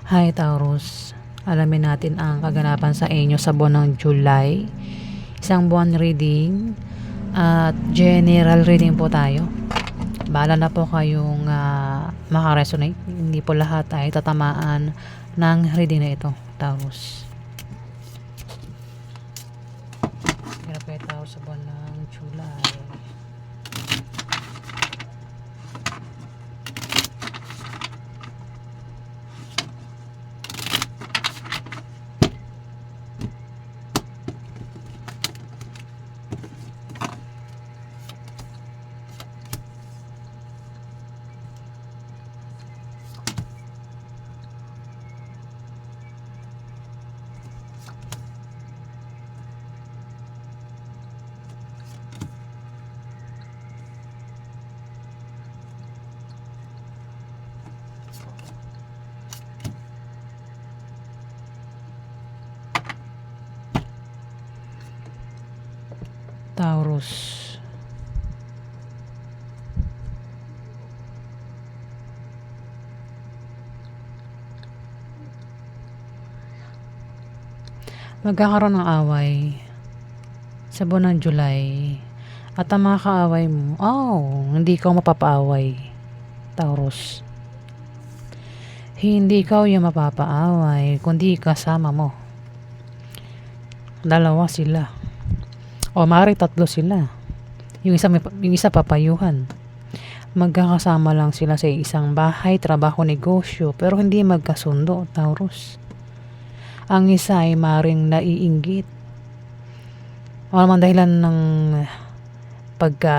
Hi Taurus, alamin natin ang kaganapan sa inyo sa buwan ng July. Isang buwan reading at general reading po tayo. Bahala na po kayong makaresonate. Hindi po lahat ay tatamaan ng reading na ito, Taurus. Kaya po tayo sa buwan ng July. Taurus. Magkakaroon ng away sa buwan ng July. At ang mga kaaway mo, hindi ikaw mapapaaway, Taurus. Hindi ikaw yung mapapaaway, kundi kasama mo. Dalawa sila. O maaaring tatlo sila. Yung isa papayuhan. Magkakasama lang sila sa isang bahay, trabaho, negosyo, pero hindi magkasundo, Taurus. Ang isa ay maaaring naiinggit. O naman dahilan ng pagka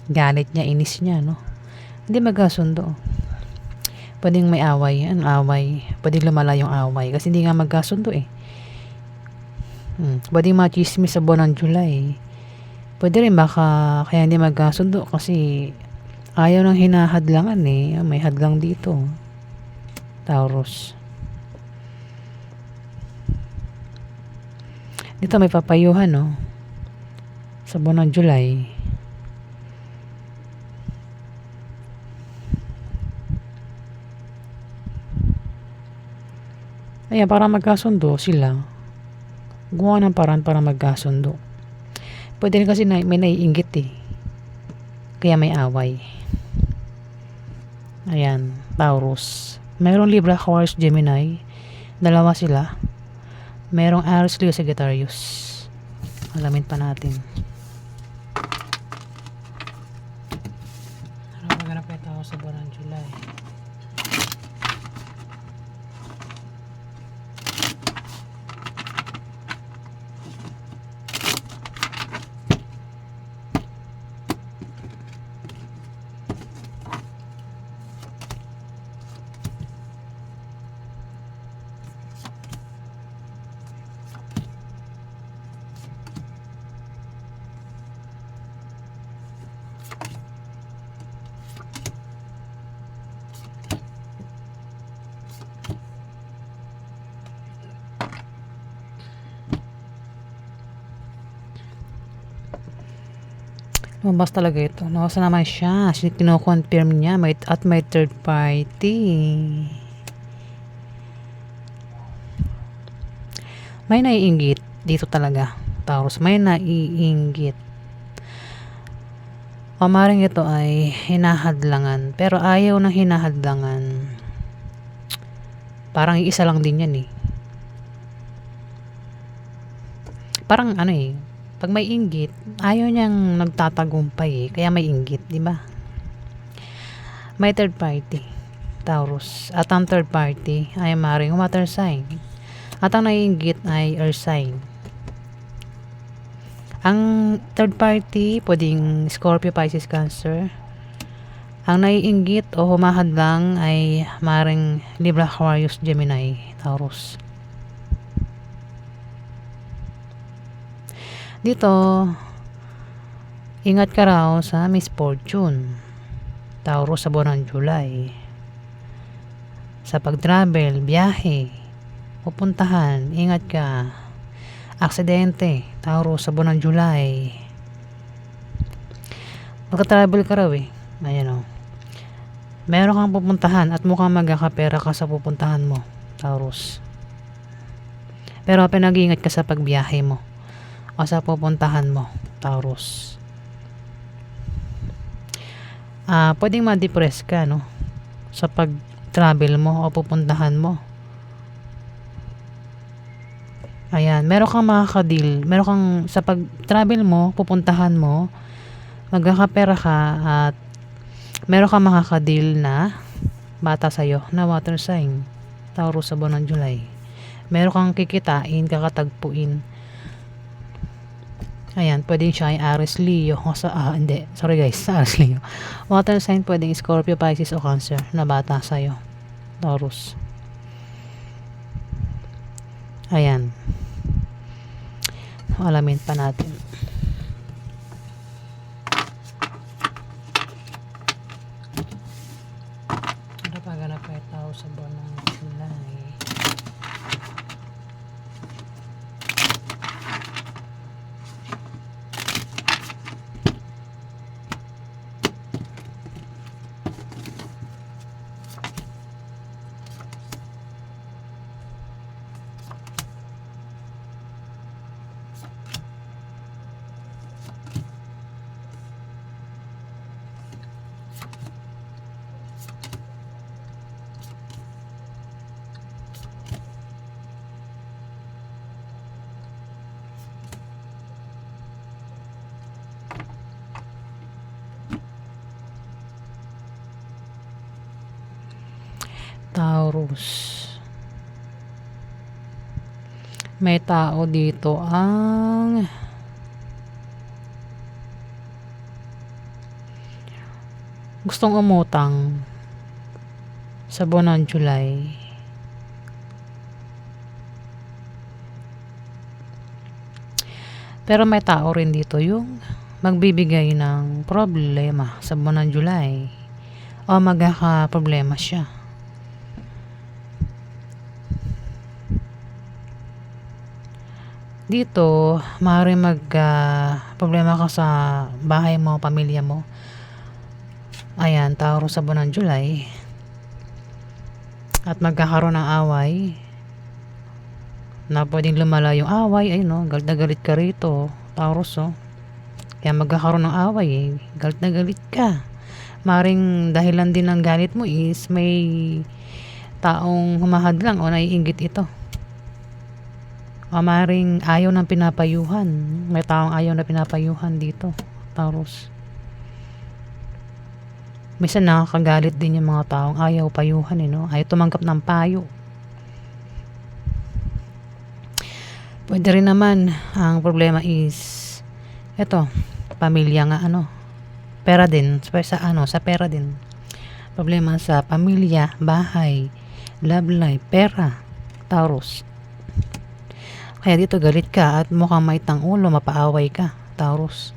galit niya, inis niya, no? Hindi magkasundo. Pwedeng may away, pwedeng lumala yung away kasi hindi nga magkasundo eh. Pwedeng machismis sa buwan ng July. Pwede rin baka kaya hindi magkasundo kasi ayaw ng hinahadlangan eh. May hadlang dito, Taurus. Dito may papayuhan, no? Sa buwan ng July. Ayan, para magkasundo sila. Gumawa ng paraan para magkasundo. Pwede rin kasi may naiinggit eh. Kaya may away. Ayan, Taurus. Mayroong Libra, Aquarius, Gemini. Dalawa sila. Mayroong Aries, Leo, Sagittarius. Alamin pa natin. Ano maghanap kayo tao sa buwan ng July? Lumabas talaga ito. Nakasa naman siya. Kino-confirm niya at may third party. May naiinggit dito talaga, Taurus. May naiinggit. O maring ito ay hinahadlangan. Pero ayaw ng hinahadlangan. Parang isa lang din yan eh. Parang pag may inggit, ayaw niyang nagtatagumpay eh. Kaya may inggit, di ba? May third party, Taurus. At ang third party ay maring water sign. At ang naiinggit ay earth sign. Ang third party, pwedeng Scorpio, Pisces, Cancer. Ang naiinggit o humahadlang ay maring Libra, Aquarius, Gemini, Taurus. Dito, ingat ka raw sa misfortune, Taurus, sa buwan ng July. Sa pag-travel, biyahe, pupuntahan, ingat ka. Aksidente, Taurus, sa buwan ng July. Magka-travel ka raw eh. Ayan o. Meron kang pupuntahan at mukhang magkakapera ka sa pupuntahan mo, Taurus. Pero pinag-iingat ka sa pagbiyahe mo o sa pupuntahan mo, Taurus. Pwedeng ma-depress ka, no? Sa pag-travel mo o pupuntahan mo. Ayan, meron kang makaka-deal. Meron kang, sa pag-travel mo, pupuntahan mo, magkakapera ka at meron kang makaka-deal na bata sa'yo na water sign, Taurus, sa buwan ng July. Meron kang kikitain, kakatagpuin. Ayan, pwedeng siya ay Aries, Leo, o hindi, sorry guys, Aries, Leo. Water sign, pwedeng Scorpio, Pisces, o Cancer, na bata sa'yo, Taurus. Ayan. Alamin pa natin. Ano pa ganap kay tao sa buwan ng July? Taurus. May tao dito ang gustong umutang sa buwan ng July. Pero may tao rin dito yung magbibigay ng problema sa buwan ng July o magkaka-problema siya. Dito, maaaring problema ka sa bahay mo, pamilya mo. Ayan, Taurus, sa buwan ng July. At magkakaroon ng away. Na pwedeng lumala yung away. Ayun, no? Galit na galit ka rito, Taurus, oh. Kaya magkakaroon ng away, eh. Galit na galit ka. Maaaring dahilan din ng galit mo is may taong humahadlang o naiinggit ito. O maaaring ayaw ng pinapayuhan. May taong ayaw na pinapayuhan dito, Taurus. Minsan nakakagalit din yung mga taong ayaw payuhan, no? Ayaw tumanggap ng payo. Pwede rin naman, ang problema is eto, pamilya nga, pera din, sa pera din. Problema sa pamilya, bahay, love life, pera, Taurus. Kaya dito galit ka at mukhang maitang ulo, mapaaway ka, Taurus.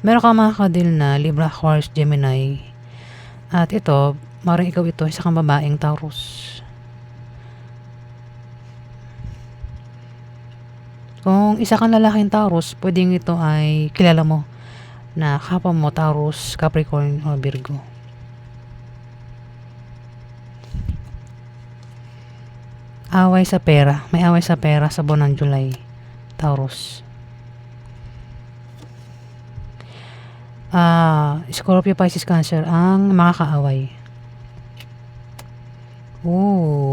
Meron kang makakadil na Libra, Aquarius, Gemini. At ito, maaaring ikaw ito, isa kang babaeng Taurus. Kung isa kang lalaking Taurus, pwedeng ito ay kilala mo na kapwa mo Taurus, Capricorn, o Virgo. Away sa pera. May away sa pera sa buwan ng July, Taurus. Scorpio, Pisces, Cancer ang makakaaway.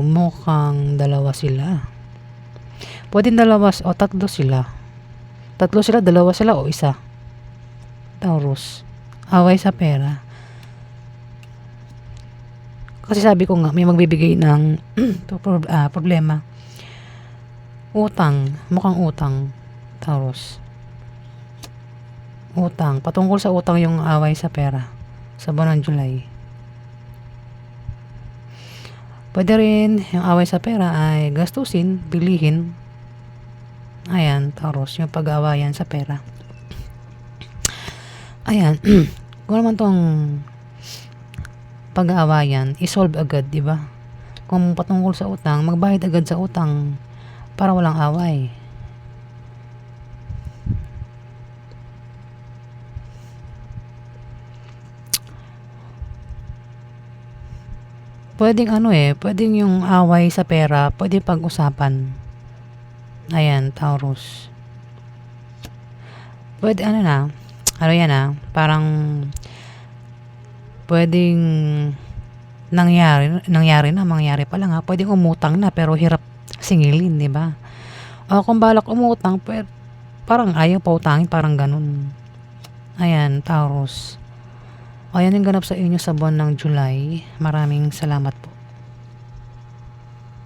Mukhang dalawa sila. Pwedeng dalawa o tatlo sila. Tatlo sila, dalawa sila o isa. Taurus. Away sa pera. Kasi sabi ko nga, may magbibigay ng problema. Utang. Mukhang utang, Taurus. Utang. Patungkol sa utang yung away sa pera sa buwan ng July. Pwede rin yung away sa pera ay gastusin, bilihin. Ayan, Taurus, yung pag-aawayan sa pera. Ayan. Kung naman tong pag-aawayan, isolve agad, di ba? Kung patungkol sa utang, magbayad agad sa utang para walang away. Puwedeng ano, puwedeng yung away sa pera puwedeng pag-usapan. Ayan, Taurus. Puwede ano na, ano yan, parang puwedeng mangyari pa lang, puwedeng umutang na pero hirap singilin, 'di ba? O kung balak umutang parang ayaw pautangin, parang gano'n. Ayan, Taurus. O yan yung ganap sa inyo sa buwan ng July. Maraming salamat po.